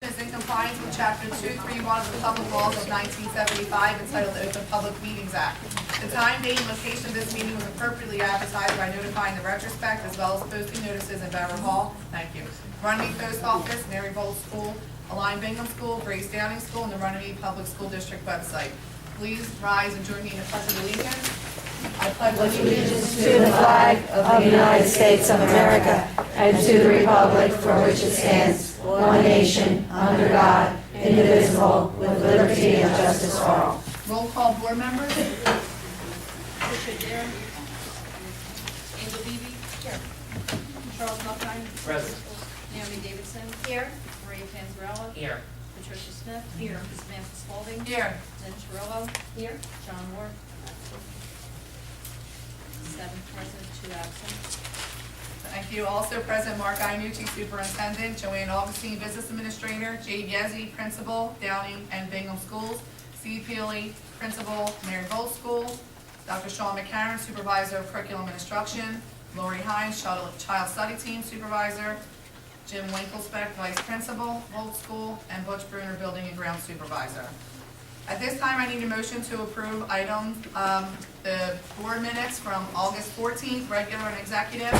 Is in compliance with Chapter 231 of the Public Laws of 1975 entitled the Open Public Meetings Act. The time, date, and location of this meeting was appropriately advertised by notifying the retrospect as well as posting notices in Beverly Hall. Thank you. Runnemede Post Office, Mary Bolt School, Align Bingham School, Grace Downing School, and the Runnemede Public School District website. Please rise and join me in the Pledge of Allegiance. I pledge allegiance to the flag of the United States of America and to the republic for which it stands, one nation, under God, indivisible, with liberty and justice for all. roll call board members. Patricia Dare. Angel Beebe. Here. Charles Buckheim. Present. Naomi Davidson. Here. Maria Panzarella. Here. Patricia Smith. Here. Samantha Spalding. Here. Lynn Chirello. Here. John Moore. 7 present, 2 absent. Thank you. Also present, Mark Iannucci, Superintendent, Joanne Augustine, Business Administrator, Jade Yezzi, Principal, Downing and Bingham Schools, Steve Peely, Principal, Mary Bolt School, Dr. Sean McCarron, Supervisor of Curriculum and Instruction, Lori Hines, Child Study Team Supervisor, Jim Winkelspeck, Vice Principal, Bolt School, and Butch Bruner, Building and Ground Supervisor. At this time, I need a motion to approve the board minutes from August 14th, regular and executive,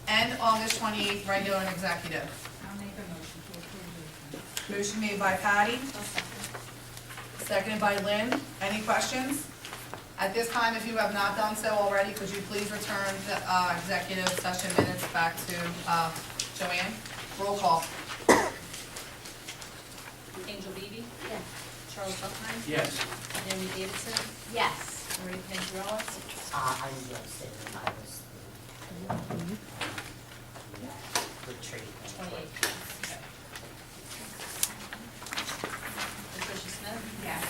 and August 28th, regular and executive. I'll make a motion to approve this. Motion made by Patty, seconded by Lynn. Any questions? At this time, if you have not done so already, could you please return the executive session minutes back to Joanne? Roll call. Angel Beebe. Yes. Charles Buckheim. Yes. Naomi Davidson. Yes. Maria Panzarella. I was upset if I was retreat. 28. Patricia Smith. Yes.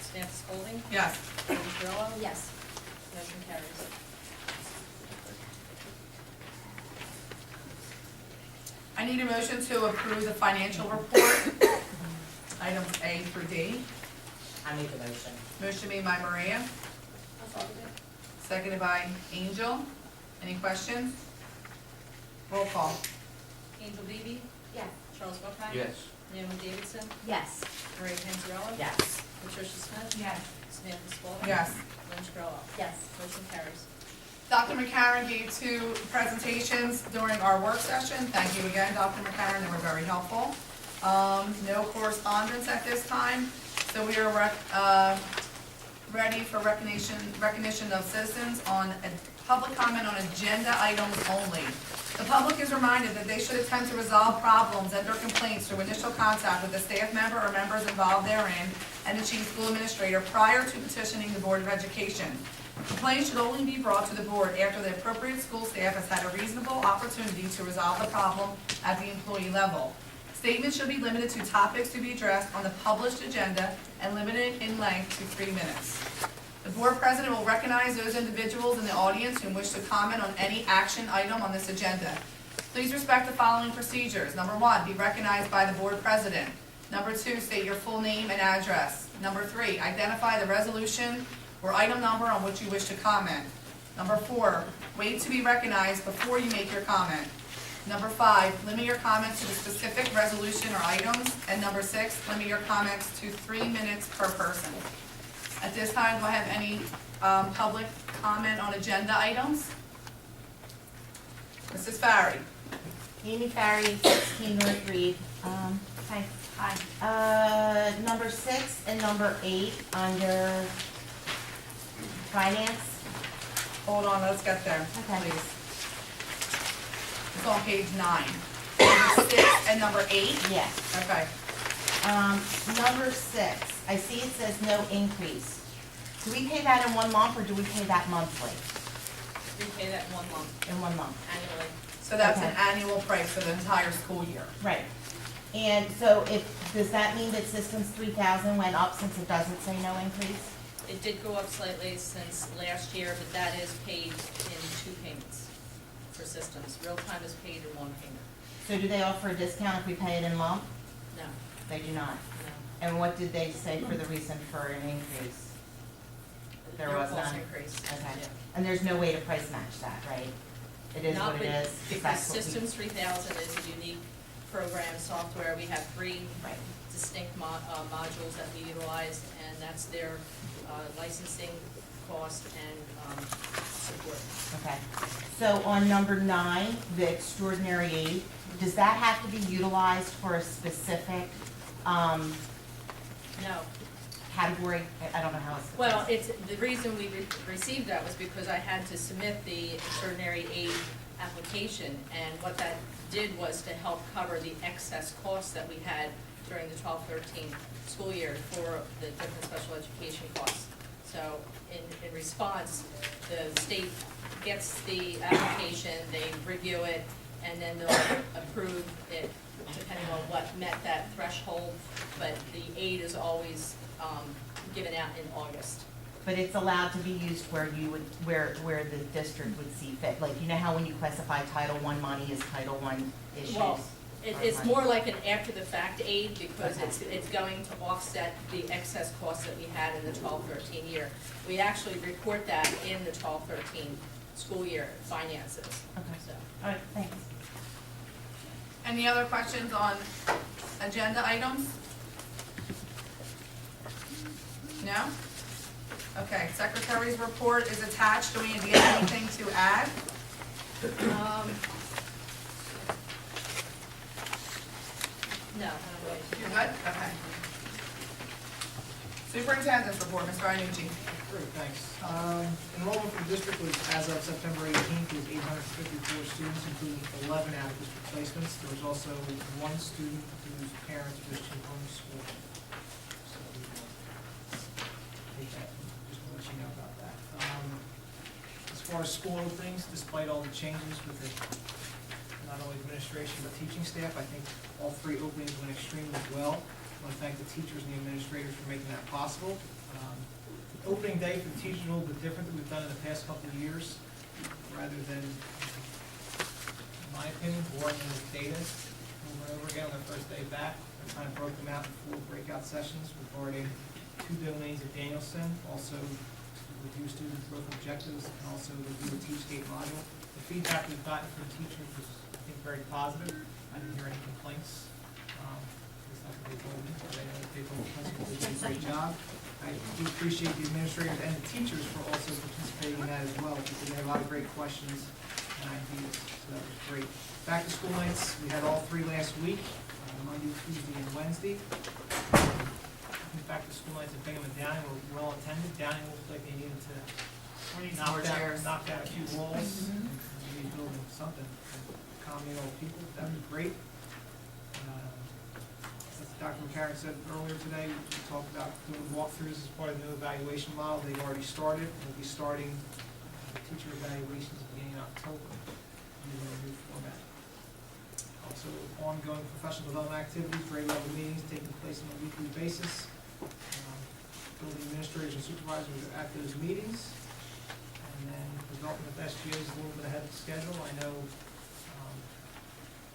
Samantha Spalding. Yes. Lynn Chirello. Yes. Motion carries. I need a motion to approve the financial report, items A through D. I make a motion. Motion made by Maria, seconded by Angel. Any questions? Roll call. Angel Beebe. Yes. Charles Buckheim. Yes. Naomi Davidson. Yes. Maria Panzarella. Yes. Patricia Smith. Yes. Samantha Spalding. Yes. Lynn Chirello. Yes. Motion carries. Dr. McCarron gave 2 presentations during our work session. Thank you again, Dr. McCarron, they were very helpful. No correspondence at this time, so we are ready for recognition of citizens on a public comment on agenda items only. The public is reminded that they should attempt to resolve problems and/or complaints through initial contact with the staff member or members involved therein and the chief school administrator prior to petitioning the Board of Education. Complaints should only be brought to the board after the appropriate school staff has had a reasonable opportunity to resolve the problem at the employee level. Statements should be limited to topics to be addressed on the published agenda and limited in length to 3 minutes. The board president will recognize those individuals in the audience who wish to comment on any action item on this agenda. Please respect the following procedures. Number 1, be recognized by the board president. Number 2, state your full name and address. Number 3, identify the resolution or item number on which you wish to comment. Number 4, wait to be recognized before you make your comment. Number 5, limit your comments to the specific resolution or items. And number 6, limit your comments to 3 minutes per person. At this time, do I have any public comment on agenda items? Mrs. Farry. Amy Farry, 16 North Reed. Hi. Number 6 and number 8 under finance. Hold on, let's get there, Okay. please. It's on page 9. Number 6 and number 8? Yes. Okay. Number 6, I see it says no increase. Do we pay that in 1 month or do we pay that monthly? We pay that 1 month In 1 month. annually. So that's an Okay. annual price for the entire school year. Right. And so does that mean that Systems 3000 went up since it doesn't say no increase? It did go up slightly since last year, but that is paid in 2 payments for systems. Real time is paid in 1 payment. So do they offer a discount if we pay it in lump? No, They do not. no. And what did they say for the reason for an increase? There was cost none? increase. Okay. Yeah. And there's no way to price match that, right? It is Not what it with- is. Because That's what we- Systems 3000 is a unique program software. We have three Right. distinct modules that we utilize, and that's their licensing cost and support. Okay. So on number 9, the extraordinary aid, does that have to be utilized for a specific No. category? I don't know how it's. Well, it's, the reason we received that was because I had to submit the extraordinary aid application, and what that did was to help cover the excess costs that we had during the 12-13 school year for the different special education costs. So in response, the state gets the application, they review it, and then they'll approve it depending on what met that threshold, but the aid is always given out in August. But it's allowed to be used where you would, where the district would see fit. Like, you know how when you classify Title I money as Title I issues? Well, it's or more money? like an after-the-fact aid, because Okay. it's going to offset the excess costs that we had in the 12-13 year. We actually report that in the 12-13 school year finances, Okay. so. All right, thanks. Any other questions on agenda items? No? Okay, secretary's report is attached. Do we need to get anything to add? No, I don't really. You're good? Okay. Superintendent's report, Mr. Iannucci. Great, thanks. Enrollment for the district was, as of September 18th, was 854 students, including 11 out-of-district placements. There was also one student whose parents wished to homeschool. So we will take that, just to let you know about that. As far as school openings, despite all the changes with the, not only administration but teaching staff, I think all 3 openings went extremely well. I want to thank the teachers and the administrators for making that possible. Opening day for the teachers is a little bit different than we've done in the past couple of years. Rather than, in my opinion, boring them with data over and over again on their first day back, I kind of broke them out in 4 breakout sessions regarding 2 domains of Danielson, also to review student growth objectives, and also review the Teachgate module. The feedback we've gotten from teachers was, I think, very positive. I didn't hear any complaints. It's not that they told me, but I know that they told the principal they did a great job. I do appreciate the administrators and the teachers for also participating in that as well, because they had a lot of great questions and ideas, so that was great. Back to school nights, we had all 3 last week, Monday, Tuesday, and Wednesday. I think back to school nights at Bingham and Downing were well attended. Downing looked like they needed to knock down a few walls, and maybe building something to accommodate all the people. That was great. As Dr. McCarron said earlier today, we talked about doing walkthroughs as part of the new evaluation model. They've already started. We'll be starting teacher evaluations beginning in October using a new format. Also, ongoing professional development activities, grade level meetings taking place on a weekly basis. Building administrators and supervisors are at those meetings. And then development of SGOs is a little bit ahead of schedule. I know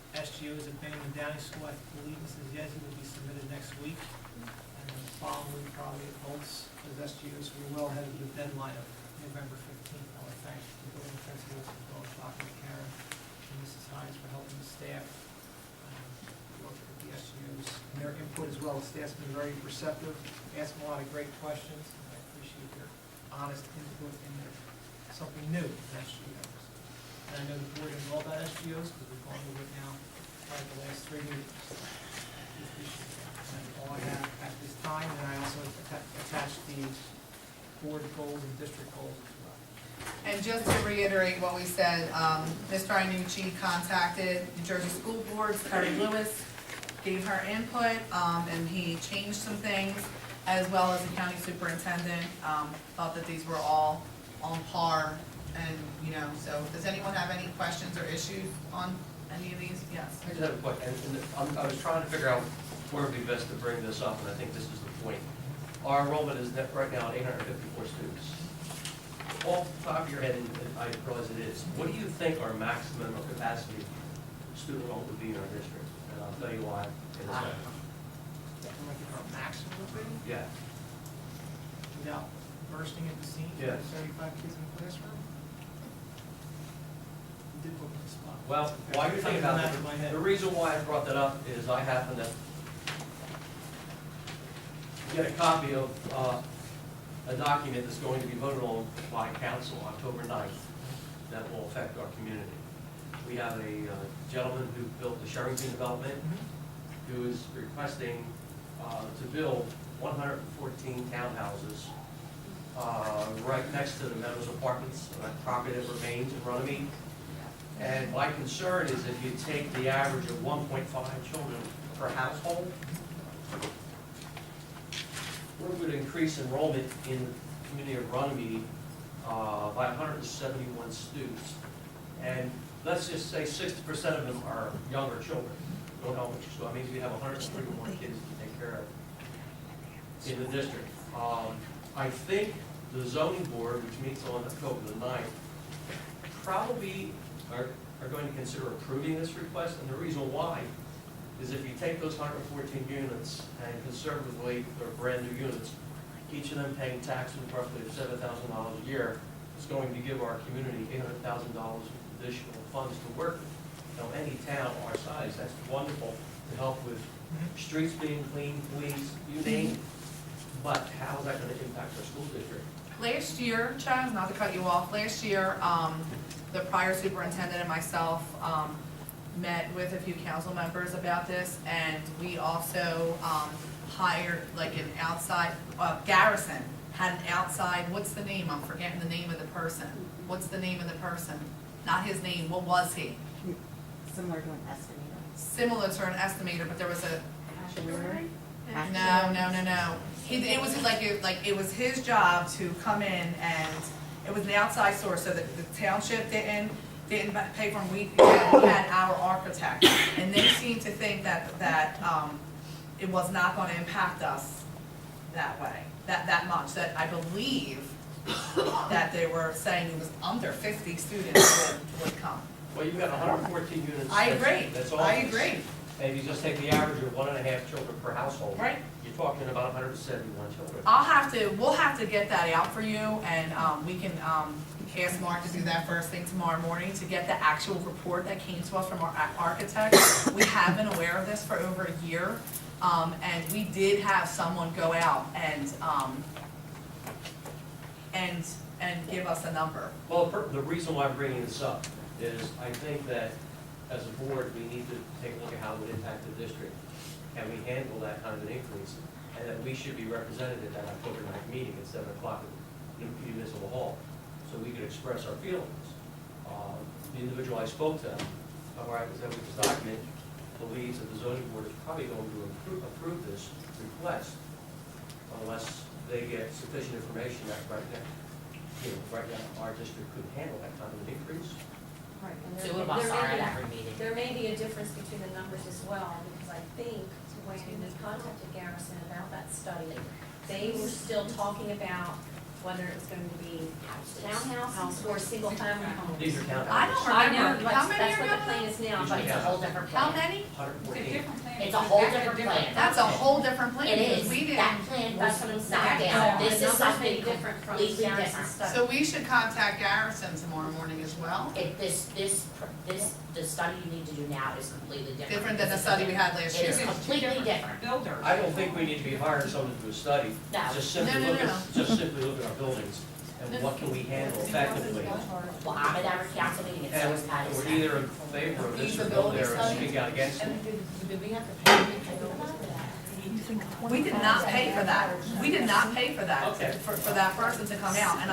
SGOs at Bingham and Downing School, I believe Mrs. Yezi will be submitted next week. And then the following week probably at Holtz, as SGOs, we're well ahead of the deadline of November 15th. I want to thank the building principals as well as Dr. McCarron and Mrs. Hines for helping the staff work with the SGOs and their input as well. The staff's been very receptive, asking a lot of great questions, and I appreciate their honest input in something new in SGOs. And I know the board is all about SGOs because we've gone over it now right the last 3 meetings. And that's all I have at this time, and I also attached the board goals and district goals as well. And just to reiterate what we said, Mr. Iannucci contacted New Jersey School Boards, Terry Lewis, gave her input, and he changed some things, as well as the county superintendent, thought that these were all on par, and, you know, so, does anyone have any questions or issues on any of these? Yes. I just have a question, and I was trying to figure out where it would be best to bring this up, and I think this is the point. Our enrollment is right now at 854 students. Off the top of your head, and I realize it is, what do you think our maximum capacity student enrollment would be in our district? And I'll tell you why in a second. Our maximum would be, Yeah. without bursting at the seams, Yes. 75 kids in the classroom. did put me on the spot. Well, while you're thinking about Off the top of my it, head. the reason why I brought that up is I happen to get a copy of a document that's going to be voted on by council October 9th that will affect our community. We have a gentleman who built the Sherrington development who is requesting to build 114 townhouses right next to the Meadows Apartments, that property that remains in Runnemede. And my concern is if you take the average of 1.5 children per household, we're going to increase enrollment in the community of Runnemede by 171 students. And let's just say 60% of them are younger children, no elementary school. That means we have 131 kids to take care of in the district. I think the zoning board, which meets on October the 9th, probably are going to consider approving this request. And the reason why is if you take those 114 units and conservatively, they're brand new units, each of them paying taxes roughly of $7,000 a year, it's going to give our community $800,000 additional funds to work with. Now, any town our size, that's wonderful to help with streets being clean, police, you name it. But how is that going to impact our school district? Last year, Chaz, not to cut you off, last year, the prior superintendent and myself met with a few council members about this, and we also hired like an outside, Garrison had an outside, what's the name? I'm forgetting the name of the person. What's the name of the person? Not his name, what was he? Similar to an estimator. Similar to an estimator, but there was a, Actuary? no. It was it was his job to come in, and it was an outside source, so that the township didn't pay for him. We had our architect, and they seemed to think that it was not going to impact us that way, that much. That I believe that they were saying it was under 50 students would come. Well, you've got 114 units. I agree. That's all. I agree. And if you just take the average of 1.5 children per household. Right. You're talking about 171 children. We'll have to get that out for you, and we can ask Mark to do that first thing tomorrow morning to get the actual report that came to us from our architect. We have been aware of this for over a year, and we did have someone go out and give us a number. Well, the reason why I'm bringing this up is I think that as a board, we need to take a look at how it would impact the district. Can we handle that kind of an increase? And that we should be represented at that October 9th meeting at 7 o'clock in Municipal Hall, so we could express our feelings. The individual I spoke to, where I was with this document, believes that the zoning board is probably going to approve this request unless they get sufficient information that right now our district could handle that kind of an increase. Right, and Two of us are at every meeting. There may be a difference between the numbers as well, because I think when we contacted Garrison about that study, they were still talking about whether it was going to be townhouses or single-family homes. These are townhouses. I don't I remember. know, How but many that's are what the going plan on? is now, But but it's a whole different plan. How many? 114. It's a whole different plan. That's a whole different plan. It because is. We didn't. That plan that's what I'm was saying. knocked down. This The is numbers may something be different from completely Garrison's different. study. So we should contact Garrison tomorrow morning as well. The study you need to do now is completely different. Different than the study we had last It year. is completely different. Builders. I don't think we need to be hiring someone to do a study. No. Just simply No. just simply look at our buildings and what can we handle effectively. Well, I'm at every council meeting, and so is Patty. And we're either in favor of this or go there and speak out against it. Did we have to pay for that? We did not pay for that. We did not pay for that, Okay. for that person to come out. And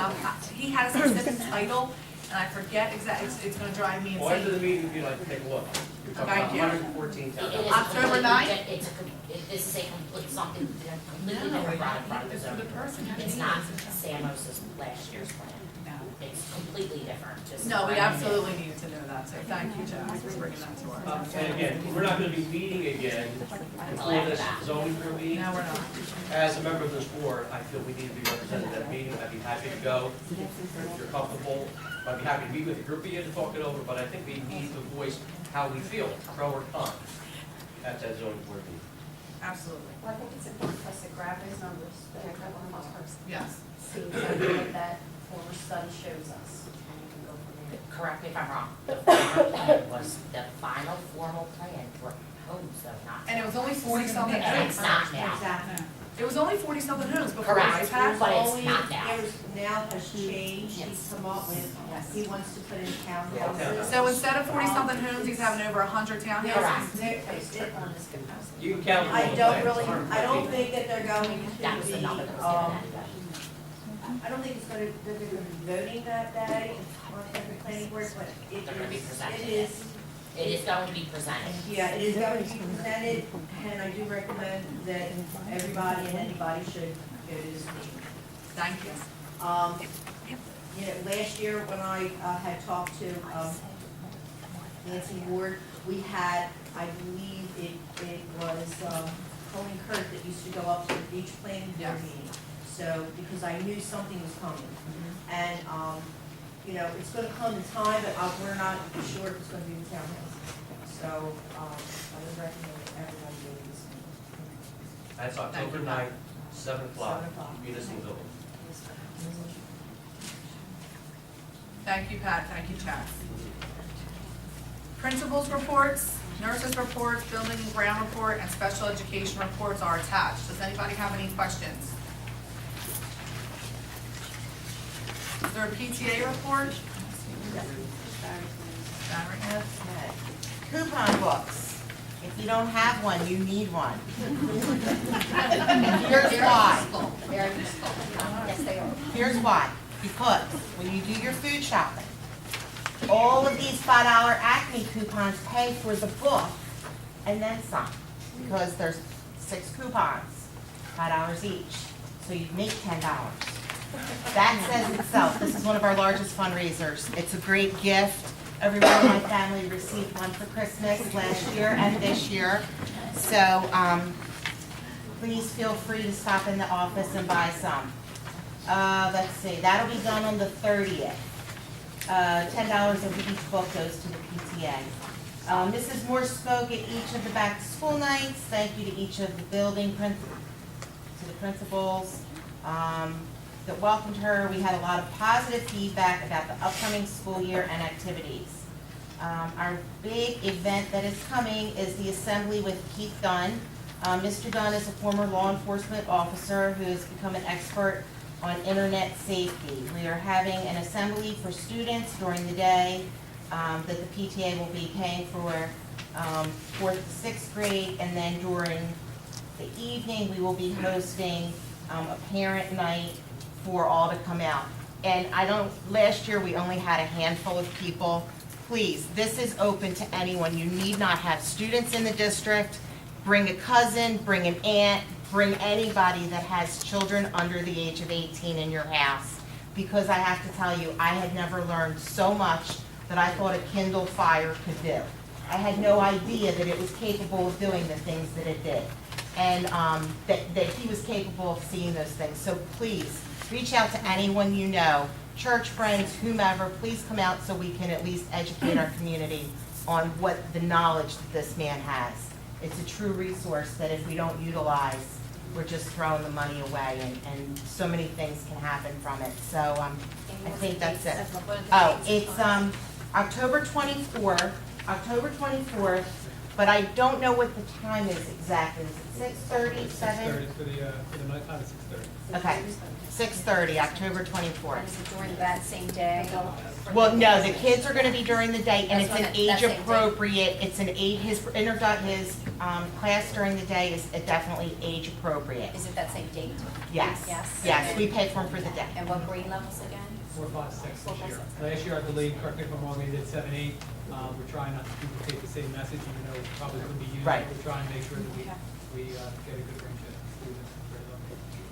he has a specific title, and I forget exactly, it's gonna drive me Well, after the insane. meeting, if you'd like to take a look, you're talking Thank about you. 114 It is townhouses. October completely 9th? This is a complete, something completely No, different right in front of the it's for zoning the board. person. It's not Samos's last year's plan. It's completely different, just. No, we brand new. absolutely needed to know that, so thank you, Chad, for bringing that to our attention. And again, we're not gonna be meeting again before this zoning board meeting. No, we're not. As a member of this board, I feel we need to be represented at that meeting. I'd be happy to go if you're comfortable. I'd be happy to meet with the group of you to talk it over, but I think we need to voice how we feel, pro or con, at that zoning board meeting. Absolutely, Well, I think it's important for us to grab those numbers that are covered on first, yes. see exactly what that former study shows us, and we can go from correct me if I'm wrong, the former plan was the final formal plan for homes though, not. And it was only 40-something And it's homes. not now. Exactly. It was only 40-something homes before, Correct. right, Pat? But it's Only- not now. There's now has changed, Yes. he's come up with, he wants to put in Yeah, townhouses. So instead of 40-something homes, he's having over 100 townhouses? You can count. I don't really, I don't think that they're going That was to the be, number that was given anyway. I don't think it's gonna, that they're gonna be voting that day on every planning board, but it They're gonna be is, presenting it it. is, It is going to be presented. yeah, it is going to be presented, and I do recommend that everybody and anybody should go to this meeting. Thank you. You know, last year when I had talked to Nancy Ward, we had, I believe it was Colleen Kurt that used to go up to each planning board Yes. meeting. So, because I knew something was coming. And, you know, it's gonna come in time, but we're not sure if it's gonna be in townhouse. So, I would recommend that everybody go to this meeting. That's Thank October you. 9th, 7 o'clock, 7 o'clock. municipal building. Thank you, Pat. Thank you, Chad. Principals reports, nurses reports, building and ground report, and special education reports are attached. Does anybody have any questions? Is there a PTA report? Sharon, yes? Okay. Coupon books. If you don't have one, you need one. Here's why. Very useful. Yes, they are. Here's why. Because when you do your food shopping, all of these $5 Acme coupons pay for the book and then some. Because there's 6 coupons, $5 each. So you make $10. That says itself. This is one of our largest fundraisers. It's a great gift. Everyone in my family received one for Christmas last year and this year. So please feel free to stop in the office and buy some. Let's see, that'll be done on the 30th. $10 of each book goes to the PTA. Mrs. Moore spoke at each of the back-to-school nights. Thank you to each of the to the principals that welcomed her. We had a lot of positive feedback about the upcoming school year and activities. Our big event that is coming is the assembly with Keith Dunn. Mr. Dunn is a former law enforcement officer who has become an expert on internet safety. We are having an assembly for students during the day that the PTA will be paying for 4th to 6th grade, and then during the evening, we will be hosting a parent night for all to come out. And last year we only had a handful of people. Please, this is open to anyone. You need not have students in the district. Bring a cousin, bring an aunt, bring anybody that has children under the age of 18 in your house. Because I have to tell you, I had never learned so much that I thought a Kindle Fire could do. I had no idea that it was capable of doing the things that it did. And that he was capable of seeing those things. So please, reach out to anyone you know, church friends, whomever, please come out so we can at least educate our community on what the knowledge that this man has. It's a true resource that if we don't utilize, we're just throwing the money away, and so many things can happen from it. So I think that's it. Oh, it's October 24th, but I don't know what the time is exactly. Is it 6:30, 7? 6:30 for the night time at 6:30. Okay, 6:30, October 24th. Is it during that same day? Well, no, the kids are gonna be during the day, and it's That's an what I- that age same day. appropriate, it's an age, his class during the day is definitely age appropriate. Is it that same date? Yes, Yes. yes, we pay for them for the day. And what grade levels again? 4, 5, 6 4, this 5, year. 6. Last year, I believe, correct me if I'm wrong, we did 7, 8. We're trying not to duplicate the same message, even though it probably wouldn't be used. Right. We're trying to make sure that we get a good range of students.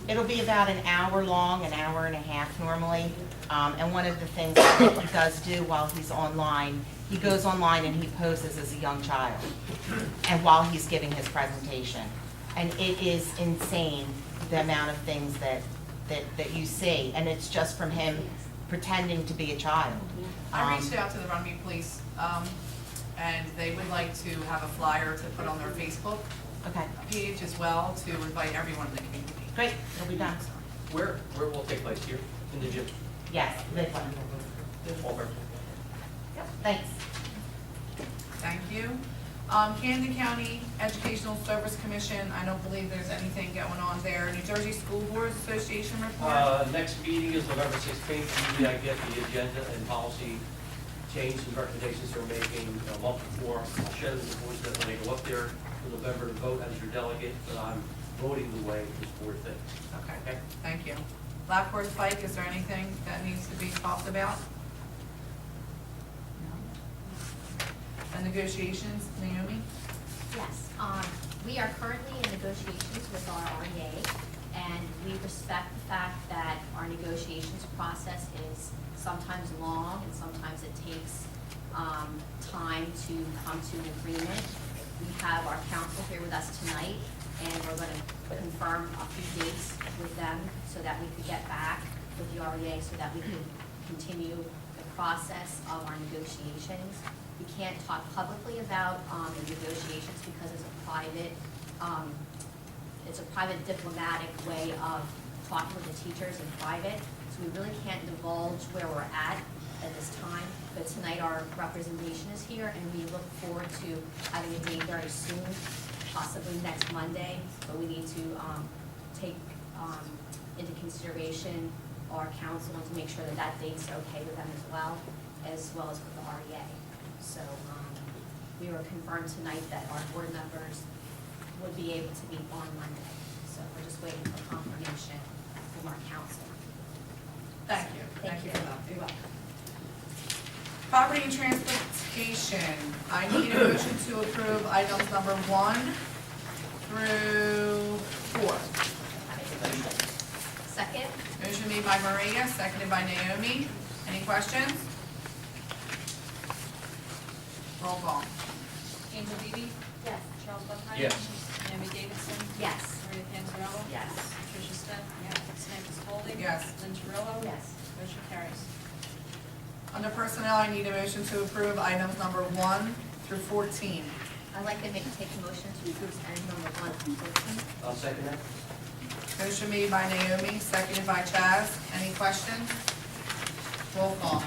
It'll be about an hour long, an hour and a half normally. And one of the things that he does do while he's online, he goes online and he poses as a young child, and while he's giving his presentation. And it is insane, the amount of things that you see, and it's just from him pretending to be a child. I reached out to the Runnemede Police, and they would like to have a flyer to put on their Facebook Okay, page as well, to invite everyone in the community. great, it'll be done. Where will it take place? Here, in the gym? Yes, this one. Walker. Thanks. Thank you. Camden County Educational Service Commission, I don't believe there's anything going on there. New Jersey School Boards Association report? Next meeting is November 16th. Usually I get the agenda and policy changes and recommendations they're making a month before. I'll share them before that when they go up there for November to vote as your delegate, but I'm voting the way this board thinks. Okay, thank you. Lapworth Pike, is there anything that needs to be talked about? And negotiations, Naomi? Yes, we are currently in negotiations with our REA, and we respect the fact that our negotiations process is sometimes long and sometimes it takes time to come to an agreement. We have our counsel here with us tonight, and we're going to confirm a few dates with them so that we could get back with the REA so that we can continue the process of our negotiations. We can't talk publicly about the negotiations because it's a private diplomatic way of talking with the teachers in private. So we really can't divulge where we're at this time. But tonight our representation is here and we look forward to having a date very soon, possibly next Monday. But we need to take into consideration our counsel and to make sure that that date's okay with them as well as with the REA. So we were confirmed tonight that our board members would be able to meet on Monday. So we're just waiting for confirmation from our council. Thank you. Thank you for that. You're welcome. Property and transportation, I need a motion to approve items number 1 through 4. Second? Motion made by Maria, seconded by Naomi. Any questions? Roll call. Angel Beebe? Yes. Charles Buckheim? Yes. Naomi Davidson? Yes. Maria Panzarella? Yes. Patricia Smith? Yes. Samantha Spalding? Yes. Lynn Terrell? Yes. Motion carries. Under personnel, I need a motion to approve items number 1 through 14. I'd like to take a motion to approve item number 1 through 14. I'll second that. Motion made by Naomi, seconded by Chaz. Any questions? Roll call.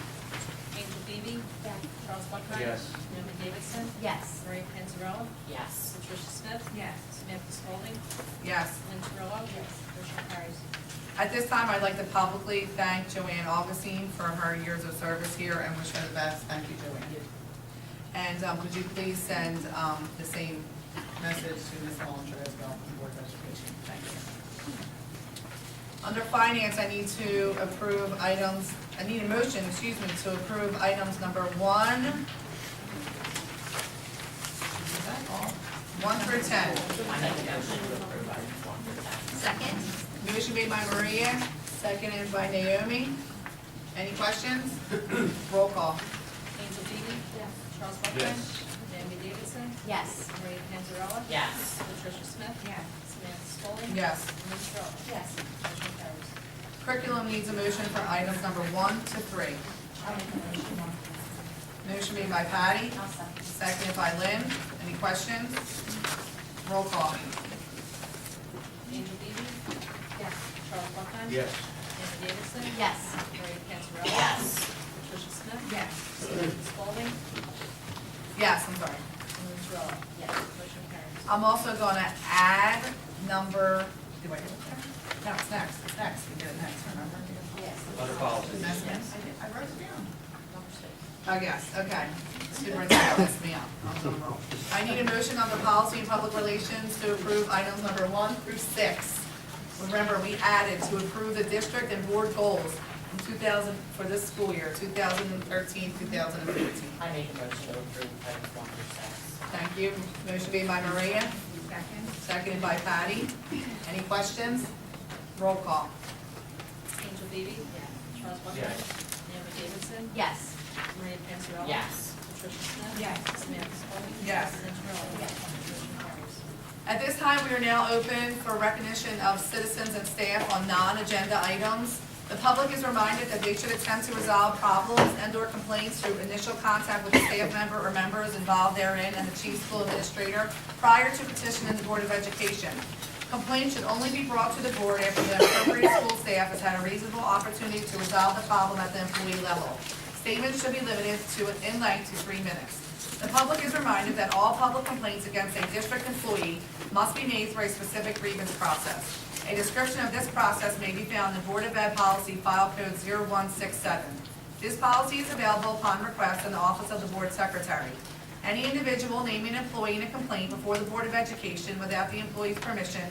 Angel Beebe? Yes. Charles Buckheim? Yes. Naomi Davidson? Yes. Maria Panzarella? Yes. Patricia Smith? Yes. Samantha Spalding? Yes. Lynn Terrell? Yes. Motion carries. At this time, I'd like to publicly thank Joanne Augustine for her years of service here and wish her the best. Thank you, Joanne. And could you please send the same message to Ms. Hollinger as well from the Board of Education? Thank you. Under finance, I need to approve items, I need a motion, to approve items number 1. Is that all? 1 through 10. I make a motion to approve items 1 through 10. Second? Motion made by Maria, seconded by Naomi. Any questions? Roll call. Angel Beebe? Yes. Charles Buckheim? Yes. Naomi Davidson? Yes. Maria Panzarella? Yes. Patricia Smith? Yes. Samantha Spalding? Yes. Lynn Terrell? Yes. Motion carries. Curriculum needs a motion for items number 1 to 3. I'll make a motion. Motion made by Patty, I'll second. seconded by Lynn. Any questions? Roll call. Angel Beebe? Yes. Charles Buckheim? Yes. Naomi Davidson? Yes. Maria Panzarella? Yes. Patricia Smith? Yes. Samantha Spalding? Yes, I'm sorry. Lynn Terrell? Yes. Motion carries. I'm also gonna add number, do I get it there? No, it's next, it's next. We get it next, remember? Yes. Under policy. That's next. I wrote it down. Number 6. Oh, yes, okay. Superintendent messed me up. I was on the roll. I need a motion on the policy and public relations to approve items number 1 through 6. Remember, we added to approve the district and board goals in 2000, for this school year, 2013, 2014. I make a motion to approve items 1 through 6. Thank you. Motion made by Maria, Second? seconded by Patty. Any questions? Roll call. Angel Beebe? Yes. Charles Buckheim? Yes. Naomi Davidson? Yes. Maria Panzarella? Yes. Patricia Smith? Yes. Samantha Spalding? Yes. Lynn Terrell? Yes. Motion carries. At this time, we are now open for recognition of citizens and staff on non-agenda items. The public is reminded that they should attempt to resolve problems and/or complaints through initial contact with a staff member or members involved therein and the chief school administrator prior to petitioning the Board of Education. Complaints should only be brought to the board after the appropriate school staff has had a reasonable opportunity to resolve the problem at the employee level. Statements should be limited in length to 3 minutes. The public is reminded that all public complaints against a district employee must be made through a specific grievance process. A description of this process may be found in Board of Ed Policy File Code 0167. This policy is available upon request in the Office of the Board Secretary. Any individual naming an employee in a complaint before the Board of Education without the employee's permission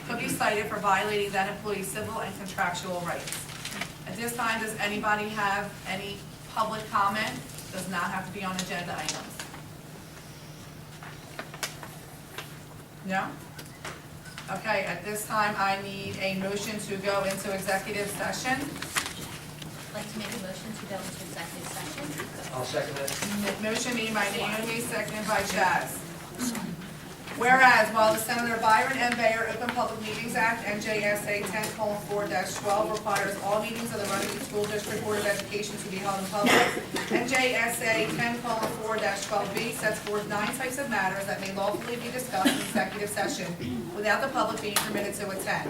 could be cited for violating that employee's civil and contractual rights. At this time, does anybody have any public comment? Does not have to be on agenda items. No? Okay, at this time, I need a motion to go into executive session. I'd like to make a motion to go into executive session. I'll second that. Motion made by Naomi, seconded by Chaz. Whereas, while the Senator Byron M. Bayer Open Public Meetings Act, NJSA 10:4-12, requires all meetings of the Runnemede School District Board of Education to be held in public, NJSA 10:4-12B sets forth 9 types of matters that may lawfully be discussed in executive session without the public being permitted to attend.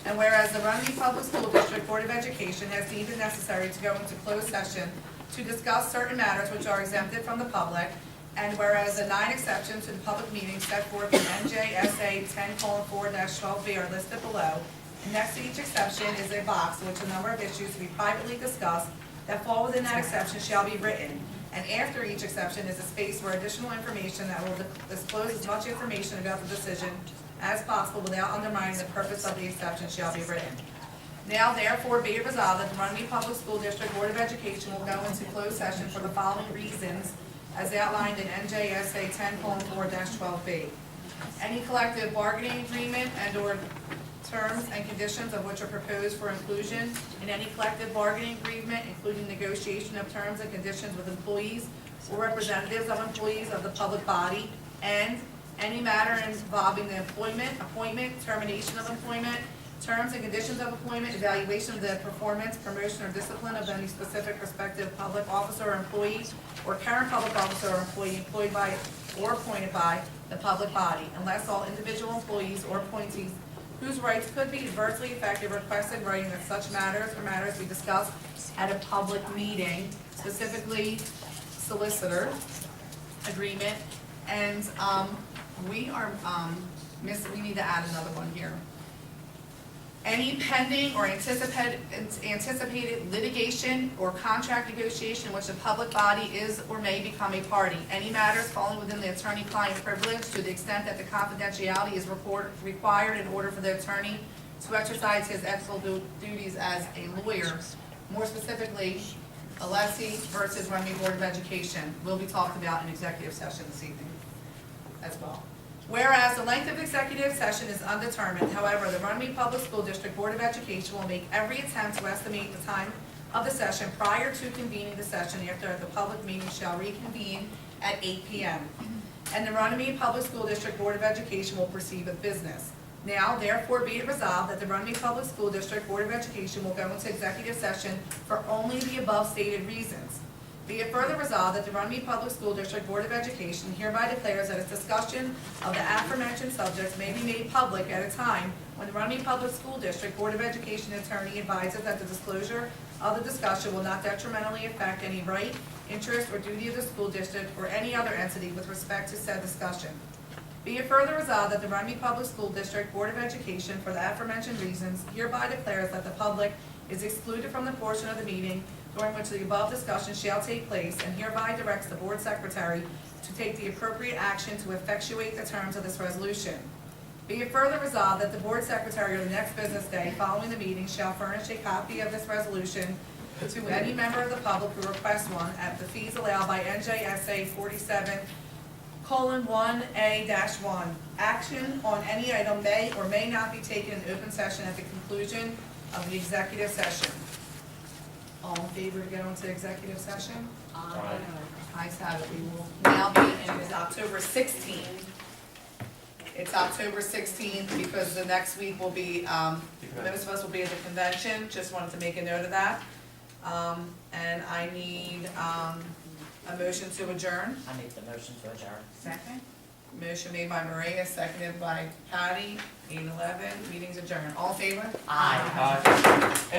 And whereas the Runnemede Public School District Board of Education has deemed it necessary to go into closed session to discuss certain matters which are exempted from the public, and whereas the 9 exceptions to the public meeting set forth in NJSA 10:4-12B are listed below, and next to each exception is a box in which a number of issues to be privately discussed that fall within that exception shall be written, and after each exception is a space for additional information that will disclose as much information about the decision as possible without undermining the purpose of the exception shall be written. Now therefore be it resolved that the Runnemede Public School District Board of Education will go into closed session for the following reasons as outlined in NJSA 10:4-12B. Any collective bargaining agreement and/or terms and conditions of which are proposed for inclusion in any collective bargaining agreement, including negotiation of terms and conditions with employees or representatives of employees of the public body, and any matter involving the employment, appointment, termination of employment, terms and conditions of employment, evaluation of the performance, promotion, or discipline of any specific prospective public officer or employee, or current public officer or employee employed by or appointed by the public body, unless all individual employees or appointees whose rights could be adversely affected requested writing that such matters or matters be discussed at a public meeting, specifically solicitor agreement, and we need to add another one here. Any pending or anticipated litigation or contract negotiation in which the public body is or may become a party. Any matters falling within the attorney-client privilege to the extent that the confidentiality is required in order for the attorney to exercise his ethical duties as a lawyer. More specifically, Alessi versus Runnemede Board of Education will be talked about in executive session this evening as well. Whereas the length of executive session is undetermined, however, the Runnemede Public School District Board of Education will make every attempt to estimate the time of the session prior to convening the session after the public meeting shall reconvene at 8 p.m. And the Runnemede Public School District Board of Education will proceed with business. Now, therefore, be it resolved that the Runnemede Public School District Board of Education will go into executive session for only the above stated reasons. Be it further resolved that the Runnemede Public School District Board of Education hereby declares that its discussion of the aforementioned subjects may be made public at a time when the Runnemede Public School District Board of Education attorney advises that the disclosure of the discussion will not detrimentally affect any right, interest, or duty of the school district or any other entity with respect to said discussion. Be it further resolved that the Runnemede Public School District Board of Education, for the aforementioned reasons, hereby declares that the public is excluded from the portion of the meeting during which the above discussion shall take place, and hereby directs the board secretary to take the appropriate action to effectuate the terms of this resolution. Be it further resolved that the board secretary on the next business day following the meeting shall furnish a copy of this resolution to any member of the public who requests one at the fees allowed by NJSA 47:1A-1. Action on any item may or may not be taken in open session at the conclusion of the executive session. All in favor to go into executive session? Aye. Ayes have it. We will now be, and it's October 16th. It's October 16th because the next week will be, most of us will be at the convention. Just wanted to make a note of that. And I need a motion to adjourn. I make the motion to adjourn. Second. Motion made by Maria, seconded by Patty. 8:11. Meeting's adjourned. All in favor? Aye. Aye.